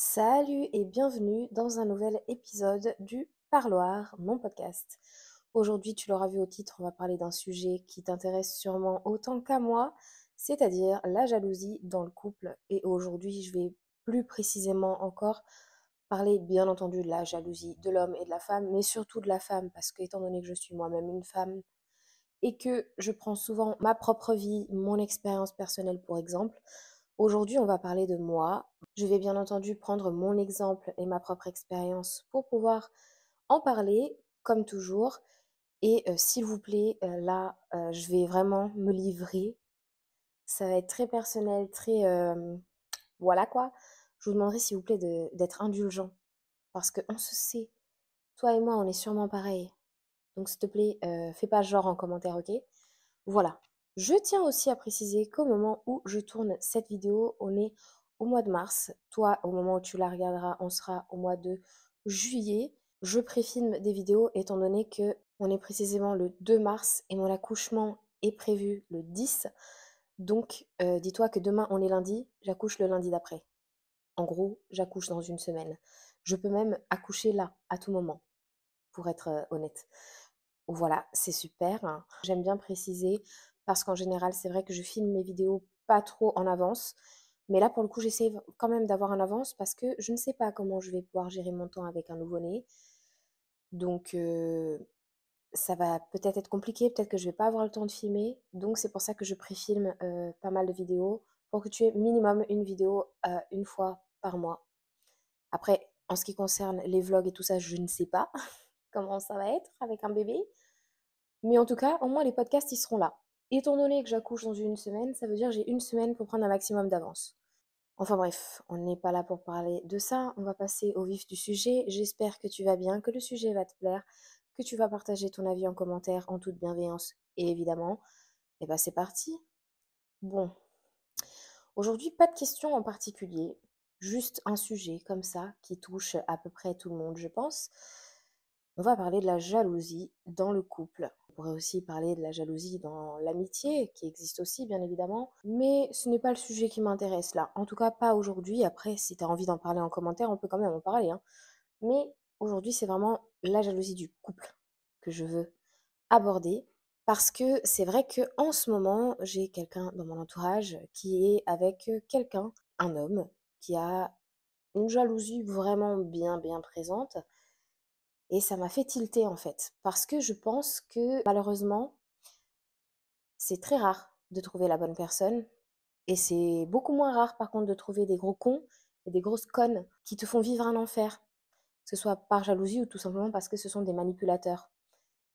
Salut et bienvenue dans un nouvel épisode du Parloir, mon podcast. Aujourd'hui, tu l'auras vu au titre, on va parler d'un sujet qui t'intéresse sûrement autant qu'à moi, c'est-à-dire la jalousie dans le couple. Et aujourd'hui, je vais plus précisément encore parler, bien entendu, de la jalousie de l'homme et de la femme, mais surtout de la femme, parce que étant donné que je suis moi-même une femme et que je prends souvent ma propre vie, mon expérience personnelle pour exemple, aujourd'hui, on va parler de moi. Je vais bien entendu prendre mon exemple et ma propre expérience pour pouvoir en parler, comme toujours. Et s'il vous plaît, là, je vais vraiment me livrer. Ça va être très personnel, très... voilà quoi. Je vous demanderai s'il vous plaît d'être indulgent. Parce qu'on se sait. Toi et moi, on est sûrement pareil. Donc s'il te plaît, fais pas genre en commentaire, ok? Voilà. Je tiens aussi à préciser qu'au moment où je tourne cette vidéo, on est au mois de mars. Toi, au moment où tu la regarderas, on sera au mois de juillet. Je préfilme des vidéos étant donné que on est précisément le 2 mars et mon accouchement est prévu le 10. Donc, dis-toi que demain, on est lundi, j'accouche le lundi d'après. En gros, j'accouche dans une semaine. Je peux même accoucher là, à tout moment, pour être honnête. Voilà, c'est super, hein. J'aime bien préciser parce qu'en général, c'est vrai que je filme mes vidéos pas trop en avance. Mais là, pour le coup, j'essaie quand même d'avoir en avance parce que je ne sais pas comment je vais pouvoir gérer mon temps avec un nouveau-né. Donc, ça va peut-être être compliqué, peut-être que je vais pas avoir le temps de filmer. Donc, c'est pour ça que je préfilme pas mal de vidéos pour que tu aies minimum une vidéo une fois par mois. Après, en ce qui concerne les vlogs et tout ça, je ne sais pas comment ça va être avec un bébé. Mais en tout cas, au moins les podcasts, ils seront là. Étant donné que j'accouche dans une semaine, ça veut dire que j'ai une semaine pour prendre un maximum d'avance. Enfin bref, on n'est pas là pour parler de ça, on va passer au vif du sujet. J'espère que tu vas bien, que le sujet va te plaire, que tu vas partager ton avis en commentaire en toute bienveillance. Et évidemment, et ben c'est parti. Bon, aujourd'hui, pas de questions en particulier, juste un sujet comme ça qui touche à peu près tout le monde, je pense. On va parler de la jalousie dans le couple. On pourrait aussi parler de la jalousie dans l'amitié, qui existe aussi, bien évidemment. Mais ce n'est pas le sujet qui m'intéresse là. En tout cas, pas aujourd'hui. Après, si tu as envie d'en parler en commentaire, on peut quand même en parler, hein. Mais aujourd'hui, c'est vraiment la jalousie du couple que je veux aborder. Parce que c'est vrai que en ce moment, j'ai quelqu'un dans mon entourage qui est avec quelqu'un, un homme, qui a une jalousie vraiment bien présente. Et ça m'a fait tilter en fait, parce que je pense que malheureusement, c'est très rare de trouver la bonne personne. Et c'est beaucoup moins rare par contre de trouver des gros cons et des grosses connes qui te font vivre un enfer. Que ce soit par jalousie ou tout simplement parce que ce sont des manipulateurs.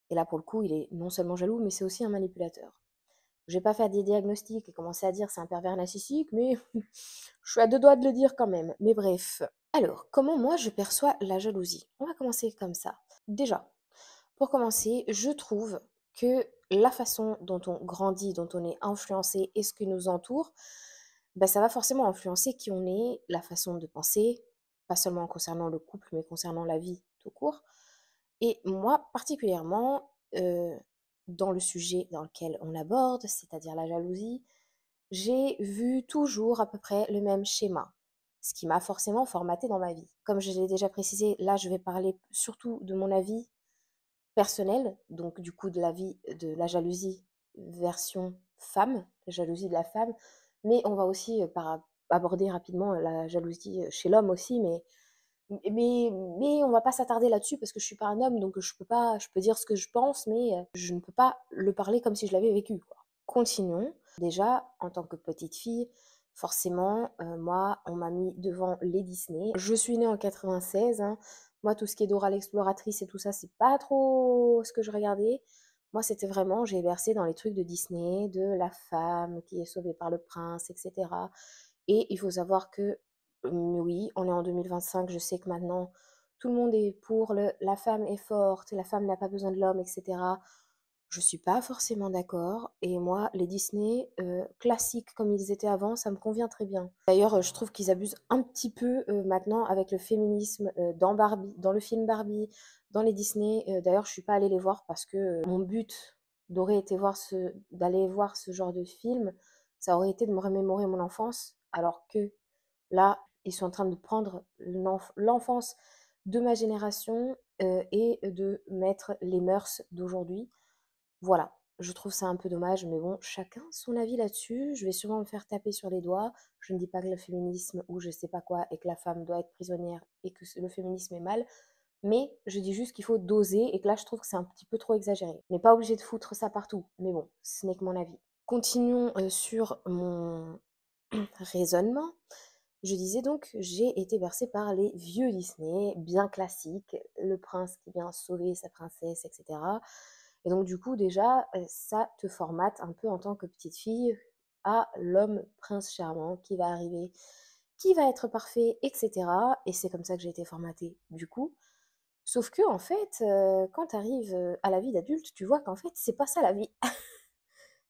Et là pour le coup, il est non seulement jaloux, mais c'est aussi un manipulateur. Je vais pas faire des diagnostics et commencer à dire c'est un pervers narcissique, mais je suis à deux doigts de le dire quand même. Mais bref. Alors, comment moi je perçois la jalousie? On va commencer comme ça. Déjà, pour commencer, je trouve que la façon dont on grandit, dont on est influencé et ce qui nous entoure, bah, ça va forcément influencer qui on est, la façon de penser, pas seulement concernant le couple, mais concernant la vie tout court. Et moi, particulièrement, dans le sujet dans lequel on aborde, c'est-à-dire la jalousie, j'ai vu toujours à peu près le même schéma, ce qui m'a forcément formaté dans ma vie. Comme je l'ai déjà précisé, là, je vais parler surtout de mon avis personnel, donc du coup de la vie de la jalousie version femme, la jalousie de la femme, mais on va aussi aborder rapidement la jalousie chez l'homme aussi, mais on va pas s'attarder là-dessus parce que je suis pas un homme, donc je peux pas, je peux dire ce que je pense, mais je ne peux pas le parler comme si je l'avais vécu, quoi. Continuons. Déjà, en tant que petite fille, forcément, moi, on m'a mis devant les Disney. Je suis née en 96, hein. Moi, tout ce qui est Dora l'exploratrice et tout ça, c'est pas trop ce que je regardais. Moi, c'était vraiment, j'ai bercé dans les trucs de Disney, de la femme qui est sauvée par le prince, etc. Et il faut savoir que, oui, on est en 2025, je sais que maintenant, tout le monde est pour la femme est forte, la femme n'a pas besoin de l'homme, etc. Je suis pas forcément d'accord et moi, les Disney, classiques comme ils étaient avant, ça me convient très bien. D'ailleurs, je trouve qu'ils abusent un petit peu, maintenant avec le féminisme, dans Barbie, dans le film Barbie, dans les Disney. D'ailleurs, je suis pas allée les voir parce que, mon but d'aurait été d'aller voir ce genre de film, ça aurait été de me remémorer mon enfance, alors que là, Ils sont en train de prendre l'enfance de ma génération et de mettre les mœurs d'aujourd'hui. Voilà, je trouve ça un peu dommage, mais bon, chacun son avis là-dessus. Je vais sûrement me faire taper sur les doigts. Je ne dis pas que le féminisme ou je sais pas quoi et que la femme doit être prisonnière et que le féminisme est mal, mais je dis juste qu'il faut doser et que là, je trouve que c'est un petit peu trop exagéré. On n'est pas obligé de foutre ça partout, mais bon, ce n'est que mon avis. Continuons sur mon raisonnement. Je disais donc, j'ai été bercée par les vieux Disney, bien classiques, le prince qui vient sauver sa princesse, etc. Et donc du coup, déjà, ça te formate un peu en tant que petite fille à l'homme prince charmant qui va arriver, qui va être parfait, etc. Et c'est comme ça que j'ai été formatée du coup. Sauf que en fait, quand tu arrives à la vie d'adulte, tu vois qu'en fait, c'est pas ça la vie.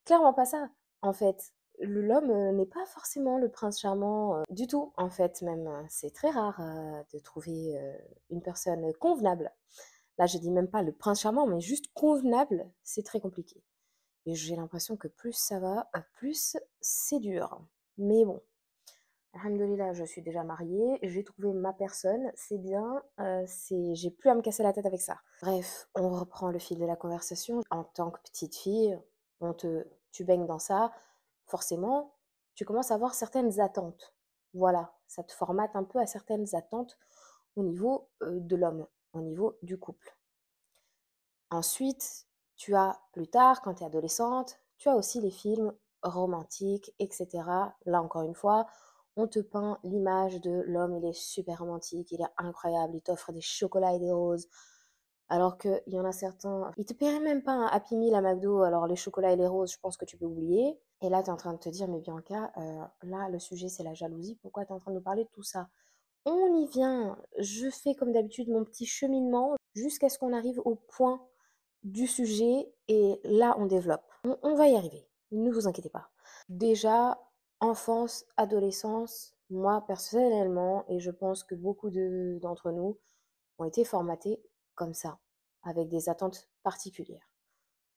Clairement pas ça, en fait. L'homme n'est pas forcément le prince charmant du tout, en fait, même. C'est très rare de trouver une personne convenable. Là, je dis même pas le prince charmant, mais juste convenable, c'est très compliqué. Et j'ai l'impression que plus ça va, plus c'est dur. Mais bon, alhamdoulilah, je suis déjà mariée, j'ai trouvé ma personne, c'est bien, j'ai plus à me casser la tête avec ça. Bref, on reprend le fil de la conversation. En tant que petite fille, tu baignes dans ça, forcément, tu commences à avoir certaines attentes. Voilà, ça te formate un peu à certaines attentes au niveau de l'homme, au niveau du couple. Ensuite, tu as plus tard, quand tu es adolescente, tu as aussi les films romantiques, etc. Là encore une fois, on te peint l'image de l'homme, il est super romantique, il est incroyable, il t'offre des chocolats et des roses. Alors qu'il y en a certains, ils te paieraient même pas un Happy Meal à McDo, alors les chocolats et les roses, je pense que tu peux oublier. Et là, tu es en train de te dire, mais Bianca, là, le sujet, c'est la jalousie, pourquoi tu es en train de nous parler de tout ça? On y vient, je fais comme d'habitude mon petit cheminement jusqu'à ce qu'on arrive au point du sujet et là on développe. On va y arriver, ne vous inquiétez pas. Déjà, enfance, adolescence, moi personnellement, et je pense que beaucoup d'entre nous ont été formatés comme ça, avec des attentes particulières.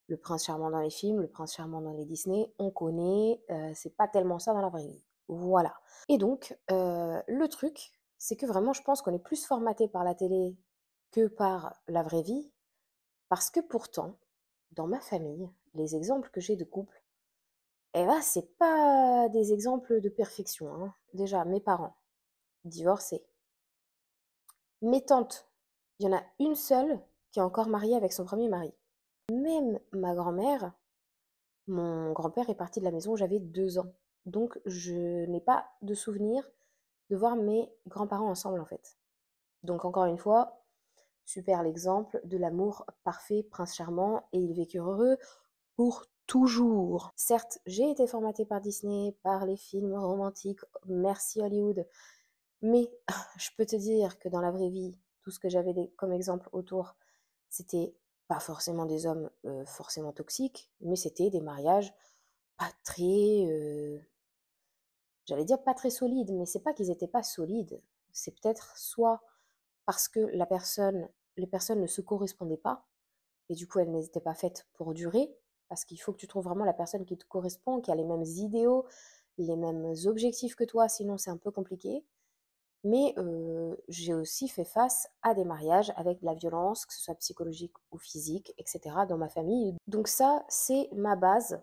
Le prince charmant dans les films, le prince charmant dans les Disney, on connaît, c'est pas tellement ça dans la vraie vie. Voilà. Et donc, le truc, c'est que vraiment, je pense qu'on est plus formaté par la télé que par la vraie vie, parce que pourtant, dans ma famille, les exemples que j'ai de couple, eh ben, c'est pas des exemples de perfection, hein. Déjà, mes parents, divorcés. Mes tantes, il y en a une seule qui est encore mariée avec son premier mari. Même ma grand-mère, mon grand-père est parti de la maison, j'avais 2 ans. Donc, je n'ai pas de souvenir de voir mes grands-parents ensemble, en fait. Donc, encore une fois, super l'exemple de l'amour parfait, prince charmant, et ils vécurent heureux pour toujours. Certes, j'ai été formatée par Disney, par les films romantiques, merci Hollywood, mais je peux te dire que dans la vraie vie, tout ce que j'avais comme exemple autour, c'était pas forcément des hommes forcément toxiques, mais c'était des mariages pas très, j'allais dire pas très solides, mais c'est pas qu'ils étaient pas solides, c'est peut-être soit parce que les personnes ne se correspondaient pas, et du coup elles n'étaient pas faites pour durer, parce qu'il faut que tu trouves vraiment la personne qui te correspond, qui a les mêmes idéaux, les mêmes objectifs que toi, sinon c'est un peu compliqué. Mais j'ai aussi fait face à des mariages avec de la violence, que ce soit psychologique ou physique, etc., dans ma famille. Donc ça, c'est ma base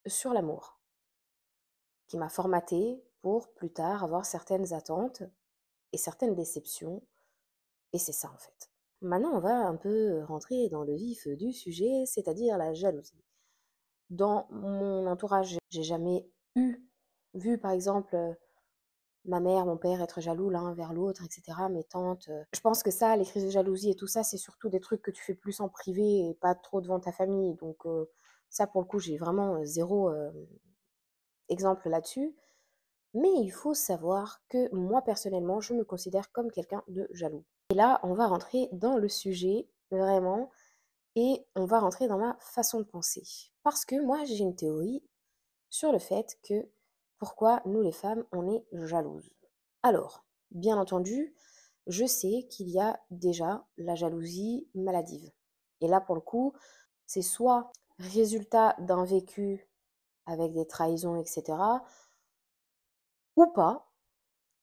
sur l'amour, qui m'a formatée pour plus tard avoir certaines attentes et certaines déceptions. Et c'est ça en fait. Maintenant, on va un peu rentrer dans le vif du sujet, c'est-à-dire la jalousie. Dans mon entourage, j'ai jamais vu par exemple ma mère, mon père être jaloux l'un vers l'autre, etc. Mes tantes. Je pense que ça, les crises de jalousie et tout ça, c'est surtout des trucs que tu fais plus en privé et pas trop devant ta famille. Donc ça, pour le coup, j'ai vraiment zéro exemple là-dessus. Mais il faut savoir que moi, personnellement, je me considère comme quelqu'un de jaloux. Et là, on va rentrer dans le sujet, vraiment, et on va rentrer dans ma façon de penser. Parce que moi, j'ai une théorie sur le fait que pourquoi nous, les femmes, on est jalouses. Alors, bien entendu, je sais qu'il y a déjà la jalousie maladive. Et là, pour le coup, c'est soit résultat d'un vécu avec des trahisons, etc., ou pas,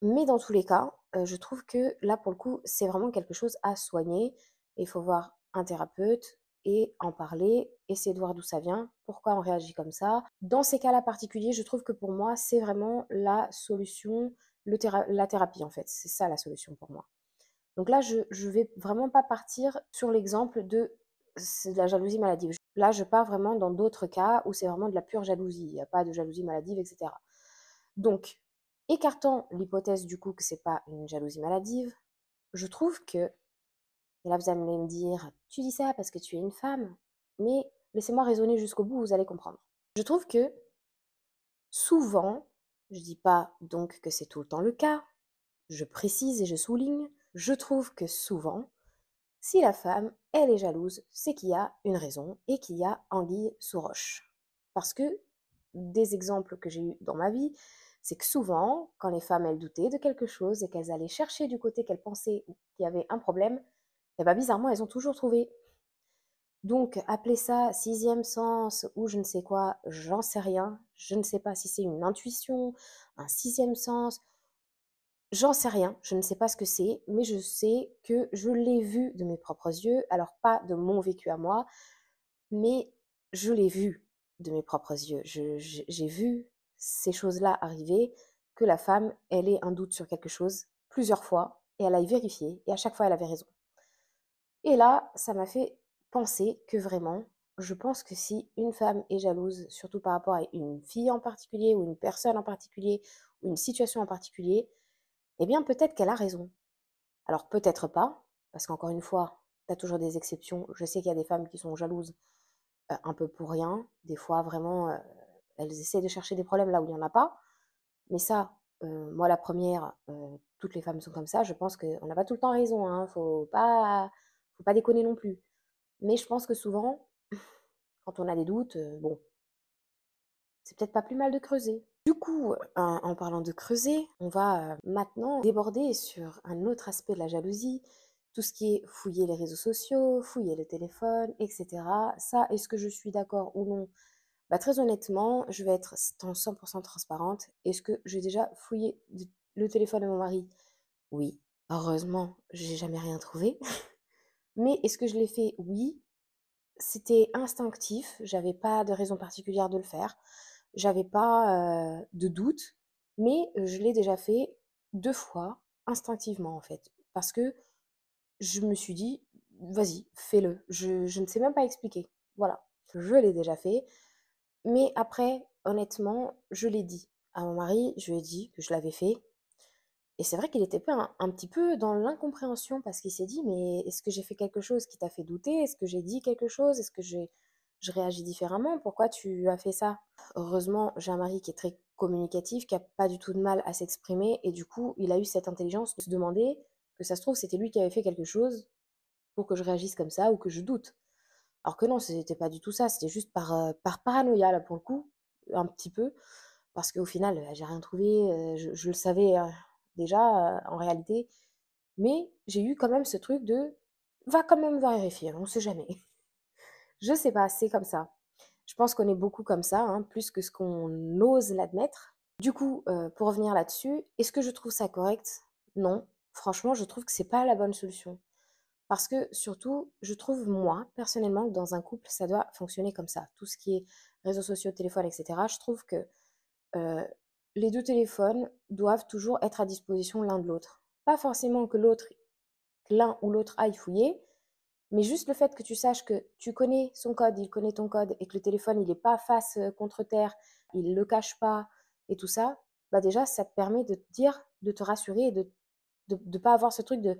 Mais dans tous les cas, je trouve que là, pour le coup, c'est vraiment quelque chose à soigner. Il faut voir un thérapeute et en parler, essayer de voir d'où ça vient, pourquoi on réagit comme ça. Dans ces cas-là particuliers, je trouve que pour moi, c'est vraiment la solution, la thérapie en fait. C'est ça la solution pour moi. Donc là, je vais vraiment pas partir sur l'exemple de c'est de la jalousie maladive. Là, je pars vraiment dans d'autres cas où c'est vraiment de la pure jalousie. Il n'y a pas de jalousie maladive, etc. Donc, écartant l'hypothèse du coup que c'est pas une jalousie maladive, je trouve que, et là vous allez me dire, tu dis ça parce que tu es une femme, mais laissez-moi raisonner jusqu'au bout, vous allez comprendre. Je trouve que souvent, je dis pas donc que c'est tout le temps le cas, je précise et je souligne, je trouve que souvent, si la femme, elle est jalouse, c'est qu'il y a une raison et qu'il y a anguille sous roche. Parce que des exemples que j'ai eus dans ma vie, c'est que souvent, quand les femmes, elles doutaient de quelque chose et qu'elles allaient chercher du côté qu'elles pensaient qu'il y avait un problème, et bien bizarrement, elles ont toujours trouvé. Donc, appeler ça sixième sens ou je ne sais quoi, j'en sais rien. Je ne sais pas si c'est une intuition, un sixième sens, j'en sais rien, je ne sais pas ce que c'est, mais je sais que je l'ai vu de mes propres yeux, alors pas de mon vécu à moi, mais je l'ai vu de mes propres yeux. J'ai vu ces choses-là arriver, que la femme, elle ait un doute sur quelque chose plusieurs fois, et elle aille vérifier, et à chaque fois, elle avait raison. Et là, ça m'a fait penser que vraiment, je pense que si une femme est jalouse, surtout par rapport à une fille en particulier, ou une personne en particulier, ou une situation en particulier, eh bien peut-être qu'elle a raison. Alors peut-être pas, parce qu'encore une fois, tu as toujours des exceptions. Je sais qu'il y a des femmes qui sont jalouses un peu pour rien. Des fois, vraiment, elles essaient de chercher des problèmes là où il n'y en a pas. Mais ça, moi la première, toutes les femmes sont comme ça. Je pense qu'on n'a pas tout le temps raison, hein. Faut pas déconner non plus. Mais je pense que souvent, quand on a des doutes, bon, c'est peut-être pas plus mal de creuser. Du coup, en parlant de creuser, on va maintenant déborder sur un autre aspect de la jalousie, tout ce qui est fouiller les réseaux sociaux, fouiller le téléphone, etc. Ça, est-ce que je suis d'accord ou non? Bah, très honnêtement, je vais être en 100% transparente. Est-ce que j'ai déjà fouillé le téléphone de mon mari? Oui. Heureusement, j'ai jamais rien trouvé. Mais est-ce que je l'ai fait? Oui. C'était instinctif, j'avais pas de raison particulière de le faire. J'avais pas, de doute, mais je l'ai déjà fait 2 fois, instinctivement, en fait. Parce que je me suis dit: «Vas-y, fais-le». Je ne sais même pas expliquer. Voilà, je l'ai déjà fait, mais après, honnêtement, je l'ai dit à mon mari, je lui ai dit que je l'avais fait et c'est vrai qu'il était pas un petit peu dans l'incompréhension parce qu'il s'est dit: «Mais est-ce que j'ai fait quelque chose qui t'a fait douter? Est-ce que j'ai dit quelque chose? Est-ce que je réagis différemment? Pourquoi tu as fait ça?» Heureusement, j'ai un mari qui est très communicatif, qui a pas du tout de mal à s'exprimer et du coup, il a eu cette intelligence de se demander que ça se trouve, c'était lui qui avait fait quelque chose pour que je réagisse comme ça ou que je doute. Alors que non, c'était pas du tout ça, c'était juste par paranoïa là pour le coup, un petit peu, parce qu'au final, j'ai rien trouvé, je le savais, déjà, en réalité, mais j'ai eu quand même ce truc de: «Va quand même vérifier, on sait jamais». Je sais pas, c'est comme ça. Je pense qu'on est beaucoup comme ça, hein, plus que ce qu'on ose l'admettre. Du coup, pour revenir là-dessus, est-ce que je trouve ça correct? Non. Franchement, je trouve que c'est pas la bonne solution. Parce que surtout, je trouve moi, personnellement, que dans un couple, ça doit fonctionner comme ça. Tout ce qui est réseaux sociaux, téléphone, etc., je trouve que euh, les deux téléphones doivent toujours être à disposition l'un de l'autre. Pas forcément que l'un ou l'autre aille fouiller, mais juste le fait que tu saches que tu connais son code, il connaît ton code, et que le téléphone, il n'est pas face contre terre, il ne le cache pas, et tout ça, bah déjà, ça te permet de te dire, de te rassurer et de pas avoir ce truc de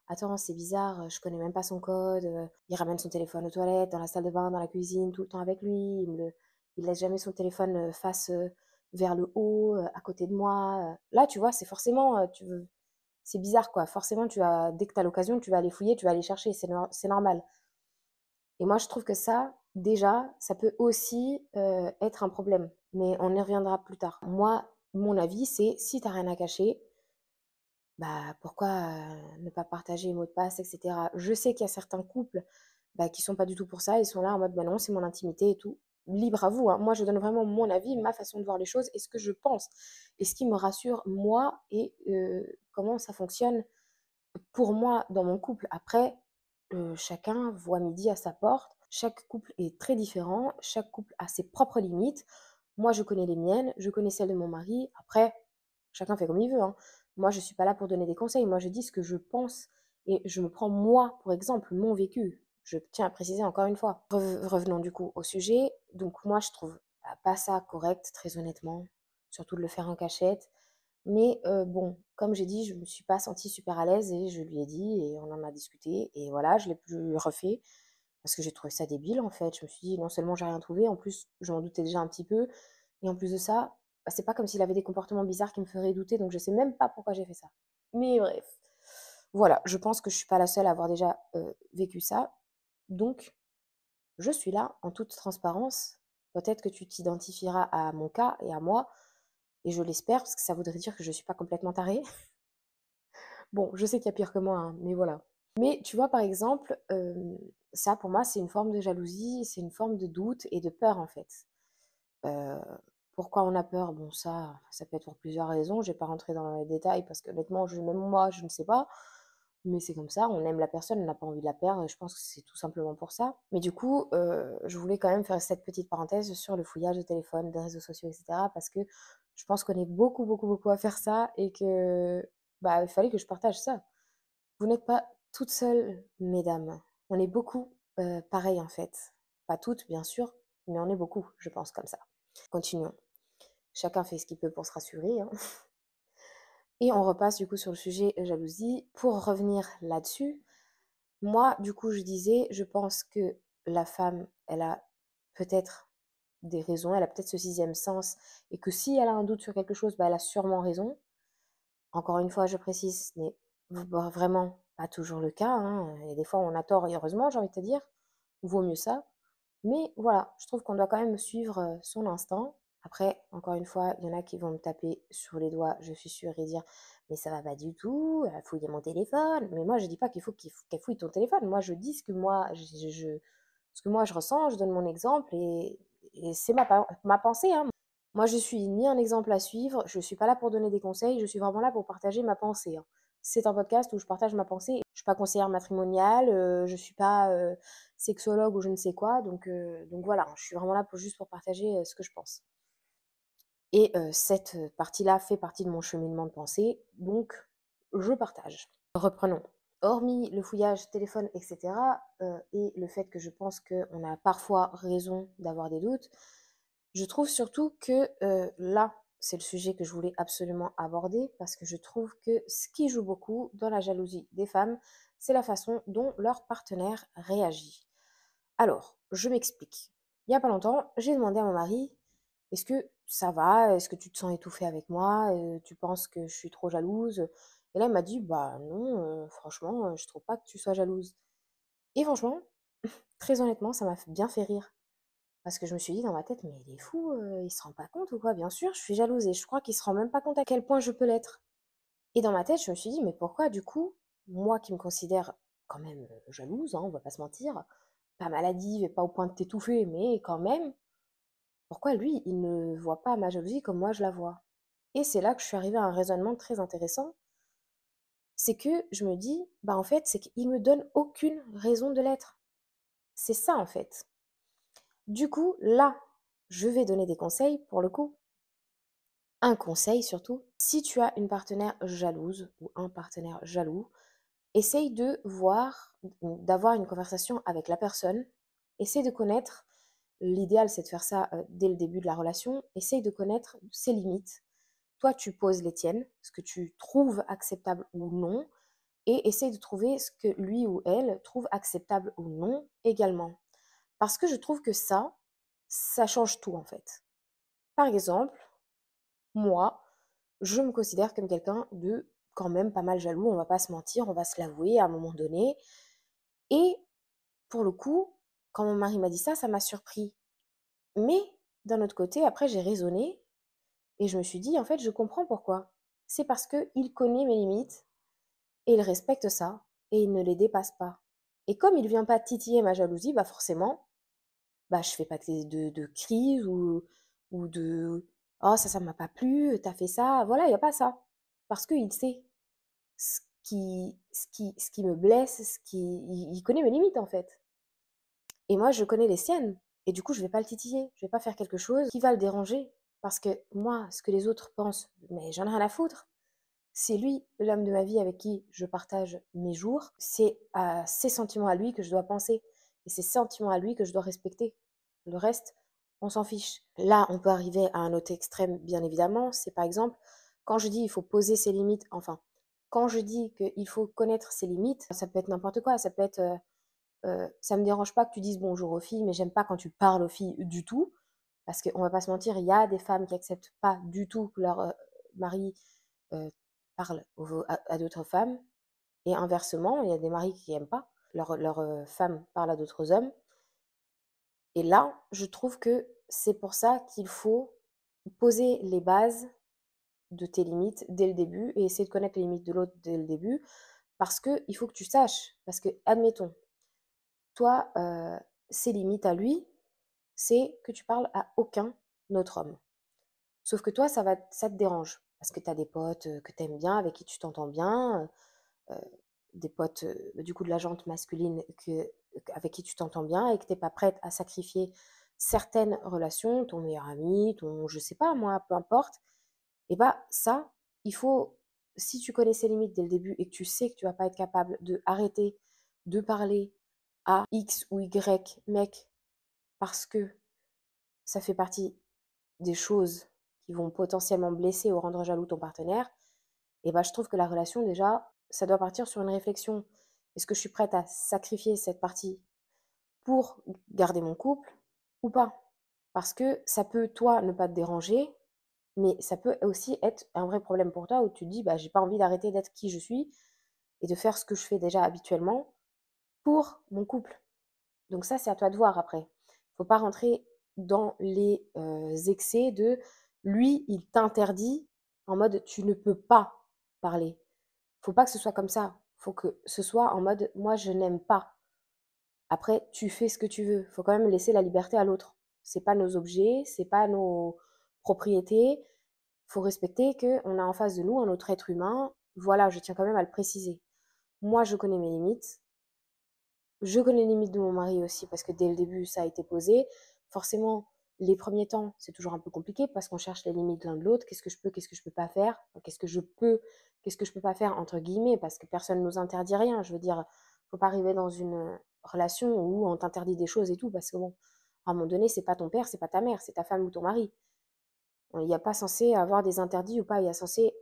attends, c'est bizarre, je connais même pas son code, il ramène son téléphone aux toilettes, dans la salle de bain, dans la cuisine, tout le temps avec lui, il laisse jamais son téléphone face vers le haut, à côté de moi. Là, tu vois, c'est forcément, c'est bizarre quoi. Forcément, dès que tu as l'occasion, tu vas aller fouiller, tu vas aller chercher, c'est normal. Et moi, je trouve que ça, déjà, ça peut aussi être un problème. Mais on y reviendra plus tard. Moi, mon avis, c'est si t'as rien à cacher, bah, pourquoi, ne pas partager les mots de passe et cetera? Je sais qu'il y a certains couples, bah, qui sont pas du tout pour ça, ils sont là en mode: «Bah, non, c'est mon intimité et tout». libre à vous, hein. Moi, je donne vraiment mon avis, ma façon de voir les choses et ce que je pense et ce qui me rassure moi et comment ça fonctionne pour moi dans mon couple. Après, chacun voit midi à sa porte. Chaque couple est très différent. Chaque couple a ses propres limites. Moi, je connais les miennes, je connais celles de mon mari. Après, chacun fait comme il veut, hein. Moi, je suis pas là pour donner des conseils. Moi, je dis ce que je pense et je me prends moi, pour exemple, mon vécu. Je tiens à préciser encore une fois. Revenons du coup au sujet. Donc moi, je trouve pas ça correct, très honnêtement, surtout de le faire en cachette. Mais bon, comme j'ai dit, je me suis pas sentie super à l'aise et je lui ai dit et on en a discuté et voilà, je l'ai plus refait parce que j'ai trouvé ça débile en fait. Je me suis dit non seulement j'ai rien trouvé, en plus je m'en doutais déjà un petit peu et en plus de ça, bah, c'est pas comme s'il avait des comportements bizarres qui me feraient douter, donc je sais même pas pourquoi j'ai fait ça. Mais bref, voilà, je pense que je suis pas la seule à avoir déjà vécu ça, donc je suis là en toute transparence. Peut-être que tu t'identifieras à mon cas et à moi, et je l'espère parce que ça voudrait dire que je suis pas complètement tarée. Bon, je sais qu'il y a pire que moi, hein, mais voilà. Mais tu vois, par exemple, ça pour moi, c'est une forme de jalousie, c'est une forme de doute et de peur en fait. Heu, Pourquoi on a peur? Bon ça peut être pour plusieurs raisons, je vais pas rentrer dans les détails parce qu'honnêtement, même moi, je ne sais pas. Mais c'est comme ça, on aime la personne, on n'a pas envie de la perdre et je pense que c'est tout simplement pour ça. Mais du coup, je voulais quand même faire cette petite parenthèse sur le fouillage de téléphone, des réseaux sociaux et cetera parce que je pense qu'on est beaucoup, beaucoup, beaucoup à faire ça et que, bah, il fallait que je partage ça. Vous n'êtes pas toutes seules, mesdames. On est beaucoup, pareil en fait. Pas toutes, bien sûr, mais on est beaucoup, je pense, comme ça. Continuons. Chacun fait ce qu'il peut pour se rassurer, hein. Et on repasse du coup sur le sujet jalousie. Pour revenir là-dessus, moi, du coup, je disais, je pense que la femme, elle a peut-être des raisons, elle a peut-être ce sixième sens, et que si elle a un doute sur quelque chose, bah, elle a sûrement raison. Encore une fois, je précise, ce n'est vraiment pas toujours le cas, hein. Et des fois, on a tort, et heureusement, j'ai envie de te dire, vaut mieux ça. Mais voilà, je trouve qu'on doit quand même suivre son instinct. Après, encore une fois, il y en a qui vont me taper sur les doigts, je suis sûre, et dire mais ça va pas du tout, elle a fouillé mon téléphone. Mais moi, je dis pas qu'elle fouille ton téléphone. Moi, je dis ce que moi, ce que moi je ressens, je donne mon exemple et c'est ma pensée, hein. Moi, je suis ni un exemple à suivre, je suis pas là pour donner des conseils, je suis vraiment là pour partager ma pensée, hein. C'est un podcast où je partage ma pensée. Je suis pas conseillère matrimoniale, je suis pas sexologue ou je ne sais quoi, donc voilà, je suis vraiment là juste pour partager ce que je pense. Et cette partie-là fait partie de mon cheminement de pensée, donc je partage. Reprenons. Hormis le fouillage téléphone, etc., et le fait que je pense qu'on a parfois raison d'avoir des doutes, je trouve surtout que là, c'est le sujet que je voulais absolument aborder parce que je trouve que ce qui joue beaucoup dans la jalousie des femmes, c'est la façon dont leur partenaire réagit. Alors, je m'explique. Il y a pas longtemps, j'ai demandé à mon mari: «Est-ce que ça va? Est-ce que tu te sens étouffé avec moi? Tu penses que je suis trop jalouse?» Et là, il m'a dit: «Bah non, franchement, je trouve pas que tu sois jalouse». Et franchement, très honnêtement, ça m'a bien fait rire. Parce que je me suis dit dans ma tête: «Mais il est fou, il se rend pas compte ou quoi? Bien sûr, je suis jalouse et je crois qu'il se rend même pas compte à quel point je peux l'être». Et dans ma tête, je me suis dit: «Mais pourquoi du coup, moi qui me considère quand même, jalouse, hein, on va pas se mentir, pas maladive et pas au point de t'étouffer, mais quand même, pourquoi lui, il ne voit pas ma jalousie comme moi je la vois?» Et c'est là que je suis arrivée à un raisonnement très intéressant, c'est que je me dis: «Bah, en fait, c'est qu'il me donne aucune raison de l'être». C'est ça, en fait. Du coup, là, je vais donner des conseils pour le coup. Un conseil surtout, si tu as une partenaire jalouse ou un partenaire jaloux, essaye de voir, d'avoir une conversation avec la personne. Essaye de connaître, l'idéal c'est de faire ça dès le début de la relation, essaye de connaître ses limites. Toi, tu poses les tiennes, ce que tu trouves acceptable ou non, et essaye de trouver ce que lui ou elle trouve acceptable ou non également. Parce que je trouve que ça change tout en fait. Par exemple, moi, je me considère comme quelqu'un de quand même pas mal jaloux, on va pas se mentir, on va se l'avouer à un moment donné. Et pour le coup, quand mon mari m'a dit ça m'a surpris. Mais d'un autre côté, après j'ai raisonné et je me suis dit: «En fait, je comprends pourquoi. C'est parce qu'il connaît mes limites et il respecte ça et il ne les dépasse pas. Et comme il vient pas titiller ma jalousie, bah forcément, bah, je fais pas de crise ou de: «Oh ça m'a pas plu, t'as fait ça». Voilà, il y a pas ça. Parce qu'il sait ce qui me blesse, il connaît mes limites, en fait. Et moi, je connais les siennes. Et du coup, je vais pas le titiller. Je vais pas faire quelque chose qui va le déranger. Parce que moi, ce que les autres pensent, mais j'en ai rien à foutre. C'est lui, l'homme de ma vie avec qui je partage mes jours. C'est à ses sentiments à lui que je dois penser. Et ses sentiments à lui que je dois respecter. Le reste, on s'en fiche. Là, on peut arriver à un autre extrême, bien évidemment. C'est par exemple, quand je dis il faut poser ses limites, enfin, quand je dis qu'il faut connaître ses limites, ça peut être n'importe quoi. Ça peut être ça me dérange pas que tu dises bonjour aux filles, mais j'aime pas quand tu parles aux filles du tout. Parce qu'on va pas se mentir, il y a des femmes qui acceptent pas du tout que leur mari euh, parle à d'autres femmes. Et inversement, il y a des maris qui aiment pas leur femme parle à d'autres hommes. Et là, je trouve que c'est pour ça qu'il faut poser les bases de tes limites dès le début et essayer de connaître les limites de l'autre dès le début. Parce qu'il faut que tu saches. Parce que, admettons, toi, ses limites à lui, c'est que tu parles à aucun autre homme. Sauf que toi, ça te dérange. Parce que tu as des potes que tu aimes bien, avec qui tu t'entends bien, des potes du coup de la jante masculine avec qui tu t'entends bien et que tu n'es pas prête à sacrifier certaines relations, ton meilleur ami, ton je sais pas moi, peu importe. Et bah ça, il faut, si tu connais ses limites dès le début et que tu sais que tu vas pas être capable de arrêter de parler à X ou Y mec parce que ça fait partie des choses qui vont potentiellement blesser ou rendre jaloux ton partenaire, et bah, je trouve que la relation, déjà, ça doit partir sur une réflexion. Est-ce que je suis prête à sacrifier cette partie pour garder mon couple ou pas? Parce que ça peut, toi, ne pas te déranger, mais ça peut aussi être un vrai problème pour toi où tu te dis, bah, j'ai pas envie d'arrêter d'être qui je suis et de faire ce que je fais déjà habituellement pour mon couple. Donc ça, c'est à toi de voir après. Faut pas rentrer dans les excès de lui, il t'interdit en mode tu ne peux pas parler. Faut pas que ce soit comme ça. Faut que ce soit en mode moi, je n'aime pas. Après, tu fais ce que tu veux. Faut quand même laisser la liberté à l'autre. C'est pas nos objets, c'est pas nos propriétés. Faut respecter qu'on a en face de nous un autre être humain. Voilà, je tiens quand même à le préciser. Moi, je connais mes limites. Je connais les limites de mon mari aussi parce que dès le début, ça a été posé. Forcément, les premiers temps, c'est toujours un peu compliqué parce qu'on cherche les limites l'un de l'autre. Qu'est-ce que je peux, qu'est-ce que je peux pas faire? Qu'est-ce que je peux, qu'est-ce que je peux pas faire entre guillemets parce que personne ne nous interdit rien. Je veux dire, faut pas arriver dans une relation où on t'interdit des choses et tout parce que bon, à un moment donné, c'est pas ton père, c'est pas ta mère, c'est ta femme ou ton mari. Il n'y a pas censé avoir des interdits ou pas, il y a censé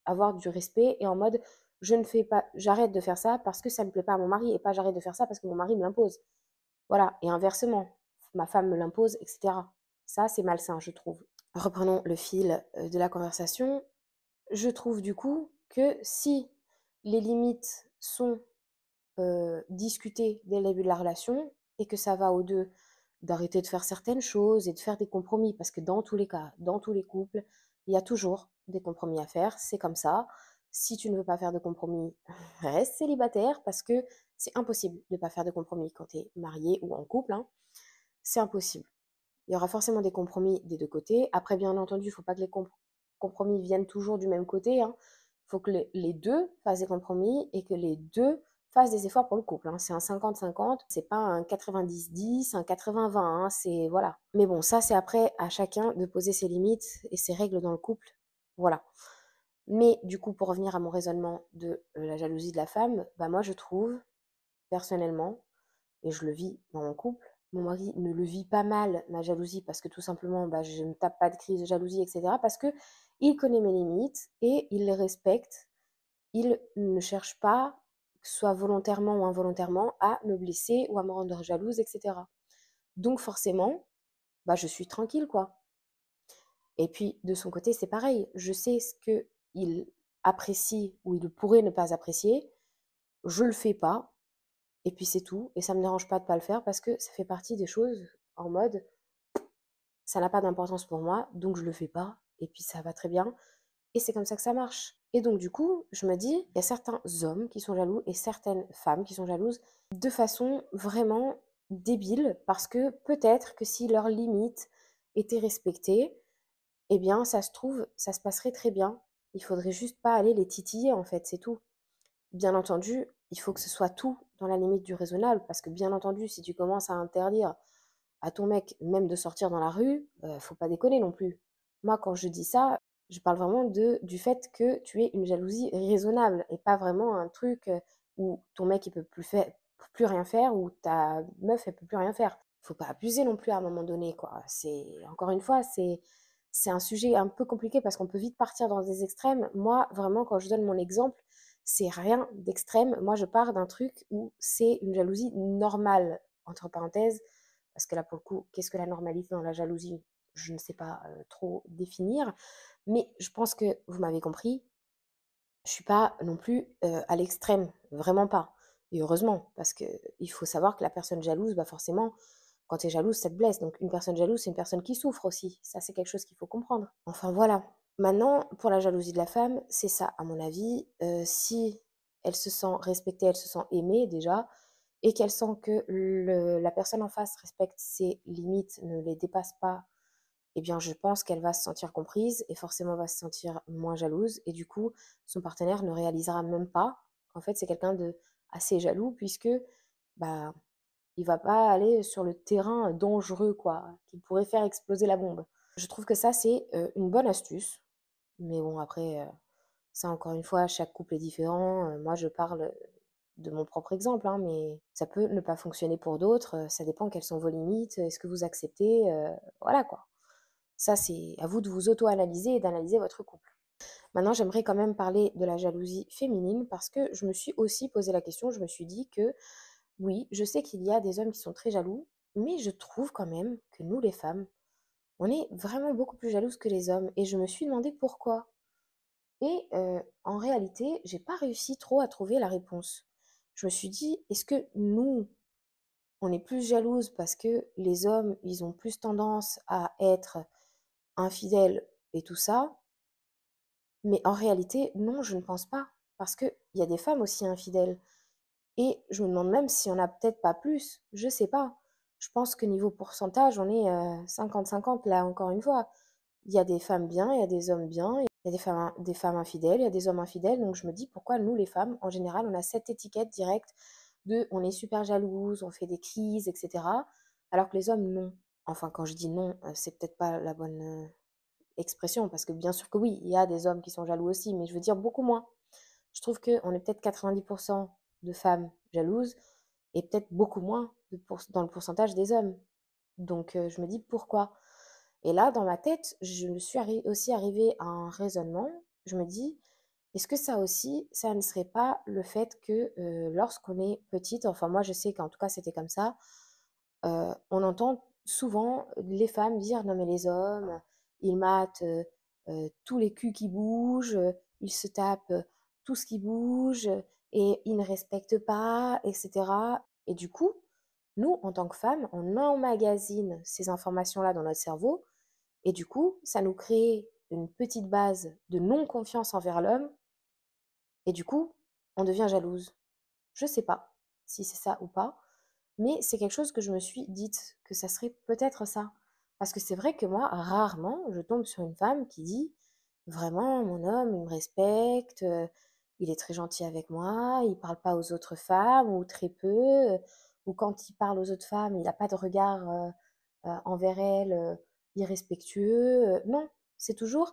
avoir du respect et en mode je ne fais pas, j'arrête de faire ça parce que ça ne plaît pas à mon mari et pas j'arrête de faire ça parce que mon mari me l'impose. Voilà, et inversement, ma femme me l'impose, etc. Ça, c'est malsain, je trouve. Reprenons le fil de la conversation. Je trouve du coup que si les limites sont discutées dès le début de la relation et que ça va aux deux d'arrêter de faire certaines choses et de faire des compromis, parce que dans tous les cas, dans tous les couples, il y a toujours des compromis à faire, c'est comme ça. Si tu ne veux pas faire de compromis, reste célibataire parce que c'est impossible de ne pas faire de compromis quand tu es marié ou en couple, hein. C'est impossible. Il y aura forcément des compromis des deux côtés. Après, bien entendu, il ne faut pas que les compromis viennent toujours du même côté, hein. Il faut que les deux fassent des compromis et que les deux fassent des efforts pour le couple, hein. C'est un 50-50, c'est pas un 90-10, un 80-20, hein. C'est voilà. Mais bon, ça, c'est après à chacun de poser ses limites et ses règles dans le couple. Voilà. Mais du coup, pour revenir à mon raisonnement de la jalousie de la femme, bah moi, je trouve, personnellement, et je le vis dans mon couple. Mon mari ne le vit pas mal, ma jalousie, parce que tout simplement, bah, je ne tape pas de crise de jalousie, etc. Parce que il connaît mes limites et il les respecte. Il ne cherche pas, que ce soit volontairement ou involontairement, à me blesser ou à me rendre jalouse, etc. Donc forcément, bah, je suis tranquille, quoi. Et puis, de son côté, c'est pareil. Je sais ce qu'il apprécie ou il pourrait ne pas apprécier. Je le fais pas. Et puis c'est tout. Et ça me dérange pas de pas le faire parce que ça fait partie des choses en mode ça n'a pas d'importance pour moi, donc je le fais pas. Et puis ça va très bien. Et c'est comme ça que ça marche. Et donc du coup, je me dis, il y a certains hommes qui sont jaloux et certaines femmes qui sont jalouses de façon vraiment débile parce que peut-être que si leurs limites étaient respectées, eh bien, ça se trouve, ça se passerait très bien. Il faudrait juste pas aller les titiller, en fait, c'est tout. Bien entendu, il faut que ce soit tout dans la limite du raisonnable, parce que bien entendu, si tu commences à interdire à ton mec même de sortir dans la rue, faut pas déconner non plus. Moi, quand je dis ça, je parle vraiment du fait que tu aies une jalousie raisonnable et pas vraiment un truc où ton mec il peut plus rien faire ou ta meuf elle peut plus rien faire. Faut pas abuser non plus à un moment donné, quoi. Encore une fois, c'est un sujet un peu compliqué parce qu'on peut vite partir dans des extrêmes. Moi, vraiment, quand je donne mon exemple, c'est rien d'extrême. Moi, je pars d'un truc où c'est une jalousie normale, entre parenthèses, parce que là, pour le coup, qu'est-ce que la normalité dans la jalousie? Je ne sais pas trop définir, mais je pense que vous m'avez compris, je suis pas non plus à l'extrême, vraiment pas. Et heureusement, parce que il faut savoir que la personne jalouse, bah forcément, quand tu es jalouse, ça te blesse. Donc une personne jalouse, c'est une personne qui souffre aussi. Ça, c'est quelque chose qu'il faut comprendre. Enfin voilà. Maintenant, pour la jalousie de la femme, c'est ça, à mon avis. Si elle se sent respectée, elle se sent aimée déjà, et qu'elle sent que la personne en face respecte ses limites, ne les dépasse pas, eh bien, je pense qu'elle va se sentir comprise et forcément va se sentir moins jalouse. Et du coup, son partenaire ne réalisera même pas qu'en fait, c'est quelqu'un de assez jaloux puisque bah, il va pas aller sur le terrain dangereux, quoi, qui pourrait faire exploser la bombe. Je trouve que ça, c'est une bonne astuce. Mais bon, après, ça, encore une fois, chaque couple est différent. Moi, je parle de mon propre exemple, hein, mais ça peut ne pas fonctionner pour d'autres. Ça dépend quelles sont vos limites, est-ce que vous acceptez, voilà quoi. Ça, c'est à vous de vous auto-analyser et d'analyser votre couple. Maintenant, j'aimerais quand même parler de la jalousie féminine parce que je me suis aussi posé la question, je me suis dit que oui, je sais qu'il y a des hommes qui sont très jaloux, mais je trouve quand même que nous, les femmes, on est vraiment beaucoup plus jalouses que les hommes. Et je me suis demandé pourquoi. Et en réalité, j'ai pas réussi trop à trouver la réponse. Je me suis dit, est-ce que nous, on est plus jalouses parce que les hommes, ils ont plus tendance à être infidèles et tout ça? Mais en réalité, non, je ne pense pas. Parce qu'il y a des femmes aussi infidèles. Et je me demande même si on a peut-être pas plus. Je sais pas. Je pense que niveau pourcentage, on est 50-50 là, encore une fois. Il y a des femmes bien, il y a des hommes bien, il y a des femmes infidèles, il y a des hommes infidèles. Donc je me dis pourquoi nous, les femmes, en général, on a cette étiquette directe de on est super jalouse, on fait des crises, etc. Alors que les hommes, non. Enfin, quand je dis non, c'est peut-être pas la bonne expression, parce que bien sûr que oui, il y a des hommes qui sont jaloux aussi, mais je veux dire beaucoup moins. Je trouve qu'on est peut-être 90% de femmes jalouses et peut-être beaucoup moins dans le pourcentage des hommes. Donc je me dis pourquoi. Et là, dans ma tête, je me suis aussi arrivée à un raisonnement. Je me dis, est-ce que ça aussi, ça ne serait pas le fait que lorsqu'on est petite, enfin moi je sais qu'en tout cas c'était comme ça, on entend souvent les femmes dire: «Non mais les hommes, ils matent, tous les culs qui bougent, ils se tapent, tout ce qui bouge, et ils ne respectent pas» et cetera. Et du coup, nous, en tant que femmes, on emmagasine ces informations-là dans notre cerveau et du coup, ça nous crée une petite base de non-confiance envers l'homme et du coup, on devient jalouse. Je sais pas si c'est ça ou pas, mais c'est quelque chose que je me suis dite, que ça serait peut-être ça. Parce que c'est vrai que moi, rarement, je tombe sur une femme qui dit vraiment, mon homme, il me respecte, il est très gentil avec moi, il parle pas aux autres femmes, ou très peu, ou quand il parle aux autres femmes, il n'a pas de regard envers elles irrespectueux. Non, c'est toujours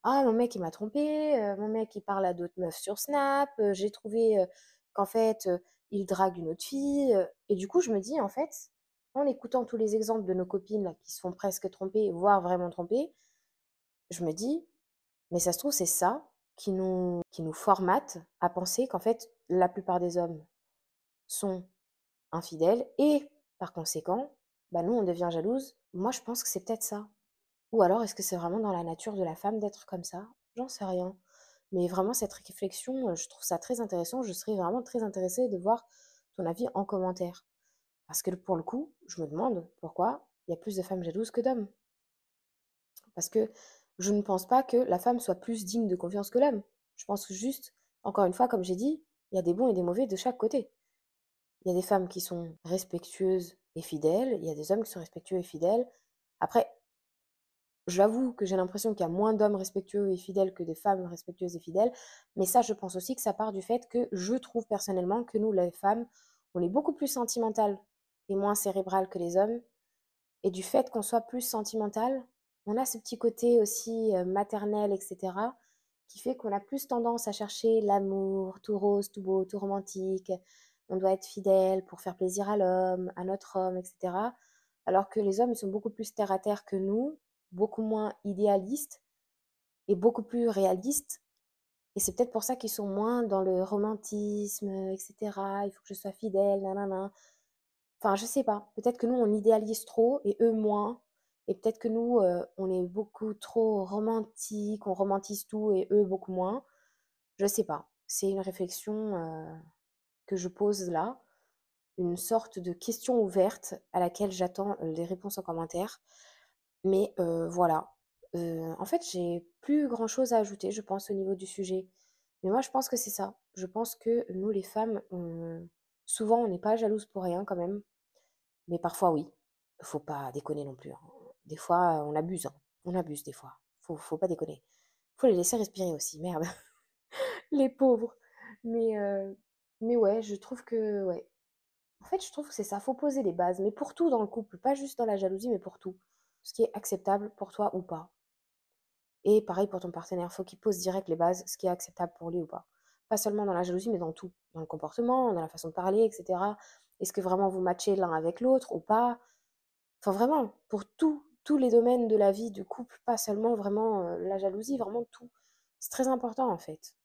ah, mon mec, il m'a trompé, mon mec, il parle à d'autres meufs sur Snap, j'ai trouvé qu'en fait, il drague une autre fille. Et du coup, je me dis, en fait, en écoutant tous les exemples de nos copines là, qui se font presque tromper, voire vraiment tromper, je me dis, mais ça se trouve, c'est ça qui nous formate à penser qu'en fait, la plupart des hommes sont infidèles et par conséquent, bah, nous, on devient jalouse. Moi, je pense que c'est peut-être ça. Ou alors, est-ce que c'est vraiment dans la nature de la femme d'être comme ça? J'en sais rien. Mais vraiment, cette réflexion, je trouve ça très intéressant. Je serais vraiment très intéressée de voir ton avis en commentaire. Parce que pour le coup, je me demande pourquoi il y a plus de femmes jalouses que d'hommes. Parce que je ne pense pas que la femme soit plus digne de confiance que l'homme. Je pense que juste, encore une fois, comme j'ai dit, il y a des bons et des mauvais de chaque côté. Il y a des femmes qui sont respectueuses et fidèles, il y a des hommes qui sont respectueux et fidèles. Après, j'avoue que j'ai l'impression qu'il y a moins d'hommes respectueux et fidèles que des femmes respectueuses et fidèles, mais ça, je pense aussi que ça part du fait que je trouve personnellement que nous, les femmes, on est beaucoup plus sentimentales et moins cérébrales que les hommes. Et du fait qu'on soit plus sentimental, on a ce petit côté aussi maternel, etc., qui fait qu'on a plus tendance à chercher l'amour, tout rose, tout beau, tout romantique. On doit être fidèle pour faire plaisir à l'homme, à notre homme, etc. Alors que les hommes, ils sont beaucoup plus terre à terre que nous, beaucoup moins idéalistes et beaucoup plus réalistes. Et c'est peut-être pour ça qu'ils sont moins dans le romantisme, etc. Il faut que je sois fidèle, nanana. Enfin, je sais pas. Peut-être que nous, on idéalise trop et eux moins. Et peut-être que nous, on est beaucoup trop romantique, on romantise tout et eux beaucoup moins. Je sais pas. C'est une réflexion que je pose là, une sorte de question ouverte à laquelle j'attends les réponses en commentaire. Mais voilà. En fait, j'ai plus grand-chose à ajouter, je pense, au niveau du sujet. Mais moi, je pense que c'est ça. Je pense que nous, les femmes, souvent, on n'est pas jalouses pour rien quand même. Mais parfois, oui. Faut pas déconner non plus, hein. Des fois, on abuse, hein. On abuse des fois. Faut pas déconner. Faut les laisser respirer aussi, merde. Les pauvres. Mais, heu, mais ouais, je trouve que ouais. En fait, je trouve que c'est ça, faut poser les bases, mais pour tout dans le couple, pas juste dans la jalousie, mais pour tout. Ce qui est acceptable pour toi ou pas. Et pareil pour ton partenaire, faut qu'il pose direct les bases, ce qui est acceptable pour lui ou pas. Pas seulement dans la jalousie, mais dans tout. Dans le comportement, dans la façon de parler, etc. Est-ce que vraiment vous matchez l'un avec l'autre ou pas? Enfin vraiment, pour tous les domaines de la vie du couple, pas seulement vraiment la jalousie, vraiment tout. C'est très important en fait,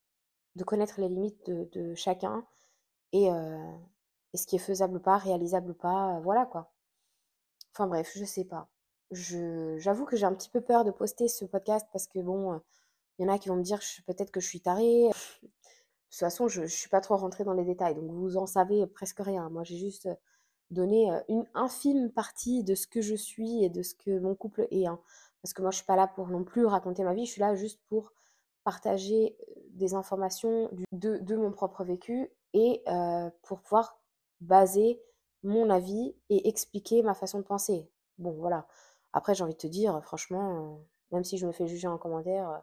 de connaître les limites de chacun et, euh, et ce qui est faisable ou pas, réalisable ou pas, voilà quoi. Enfin bref, je sais pas. J'avoue que j'ai un petit peu peur de poster ce podcast parce que bon, il y en a qui vont me dire peut-être que je suis tarée. De toute façon, je ne suis pas trop rentrée dans les détails, donc vous en savez presque rien. Moi, j'ai juste donné une infime partie de ce que je suis et de ce que mon couple est, hein. Parce que moi, je suis pas là pour non plus raconter ma vie, je suis là juste pour partager des informations de mon propre vécu et pour pouvoir baser mon avis et expliquer ma façon de penser. Bon, voilà. Après, j'ai envie de te dire, franchement, même si je me fais juger en commentaire,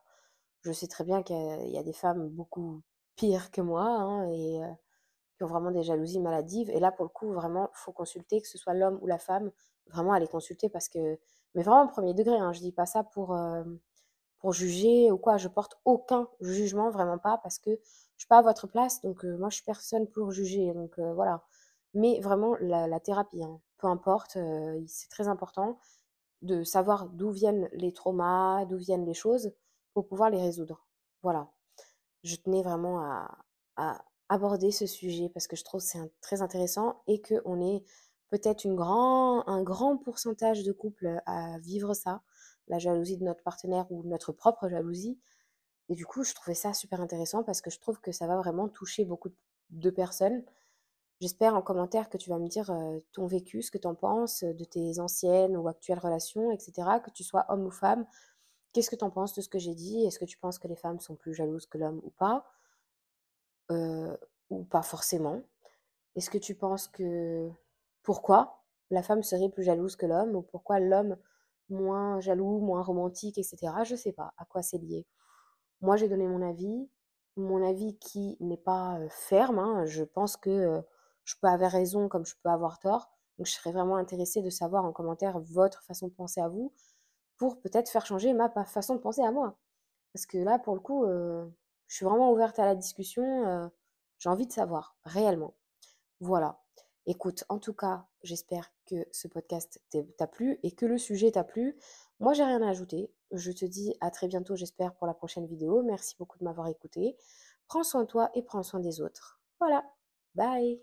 je sais très bien qu'il y a des femmes beaucoup pires que moi, hein, et qui ont vraiment des jalousies maladives. Et là, pour le coup, vraiment, il faut consulter, que ce soit l'homme ou la femme, vraiment aller consulter parce que, mais vraiment au premier degré, hein, je dis pas ça pour juger ou quoi, je porte aucun jugement, vraiment pas, parce que je suis pas à votre place, donc moi je suis personne pour juger, donc voilà. Mais vraiment la thérapie, hein, peu importe, c'est très important de savoir d'où viennent les traumas, d'où viennent les choses, pour pouvoir les résoudre. Voilà. Je tenais vraiment à aborder ce sujet parce que je trouve que c'est très intéressant et qu'on est peut-être un grand pourcentage de couples à vivre ça, la jalousie de notre partenaire ou notre propre jalousie. Et du coup, je trouvais ça super intéressant parce que je trouve que ça va vraiment toucher beaucoup de personnes. J'espère en commentaire que tu vas me dire ton vécu, ce que tu en penses de tes anciennes ou actuelles relations, etc. Que tu sois homme ou femme, qu'est-ce que tu en penses de ce que j'ai dit? Est-ce que tu penses que les femmes sont plus jalouses que l'homme ou pas? Heu, ou pas forcément? Est-ce que tu penses que pourquoi la femme serait plus jalouse que l'homme? Ou pourquoi l'homme moins jaloux, moins romantique et cetera? Je sais pas à quoi c'est lié. Moi, j'ai donné mon avis qui n'est pas, ferme, hein. Je pense que, je peux avoir raison comme je peux avoir tort. Donc je serais vraiment intéressée de savoir en commentaire votre façon de penser à vous, pour peut-être faire changer ma façon de penser à moi. Parce que là, pour le coup, je suis vraiment ouverte à la discussion, j'ai envie de savoir, réellement. Voilà. Écoute, en tout cas, j'espère que ce podcast t'a plu et que le sujet t'a plu. Moi, j'ai rien à ajouter. Je te dis à très bientôt, j'espère, pour la prochaine vidéo. Merci beaucoup de m'avoir écouté. Prends soin de toi et prends soin des autres. Voilà. Bye.